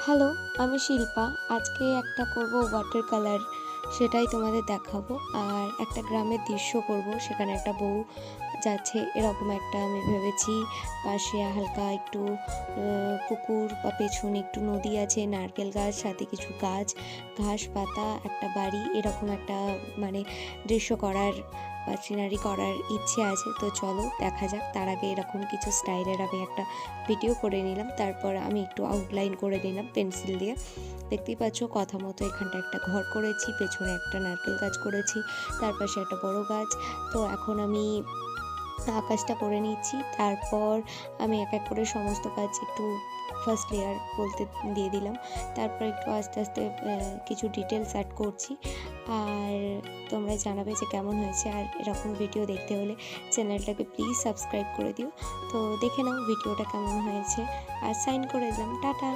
Hello, আমি শিল্পা। আজকে একটা করব ওয়াটার কালার, সেটাই তোমাদের দেখাবো। আর একটা গ্রামের দৃশ্য করব, সেখানে একটা বউ যাচ্ছে, এরকম একটা আমি ভেবেছি। পাশে হালকা একটু পুকুর বা পেছনে একটু নদী আছে, নারকেল গাছ, সাথে কিছু গাছ, ঘাস পাতা, একটা বাড়ি, এরকম একটা মানে দৃশ্য করার বা সিনারি করার ইচ্ছে আছে। তো চলো দেখা যাক। তার আগে এরকম কিছু স্টাইলের আমি একটা ভিডিও করে নিলাম, তারপর আমি একটু আউটলাইন করে নিলাম পেন্সিল দিয়ে। দেখতেই পাচ্ছ কথা মতো এখানটা একটা ঘর করেছি, পেছনে একটা নারকেল গাছ করেছি, তার পাশে একটা বড় গাছ। তো এখন আমি আকাশটা করে নিচ্ছি, তারপর আমি এক এক করে সমস্ত কাজ একটু ফার্স্ট লেয়ার বলতে দিয়ে দিলাম, তারপর একটু আস্তে আস্তে কিছু ডিটেলস অ্যাড করছি। আর তোমরা জানাবে যে কেমন হয়েছে। আর এরকম ভিডিও দেখতে হলে চ্যানেলটাকে প্লিজ সাবস্ক্রাইব করে দিও। তো দেখে নাও ভিডিওটা কেমন হয়েছে, আর সাইন করে দিলাম। টাটা।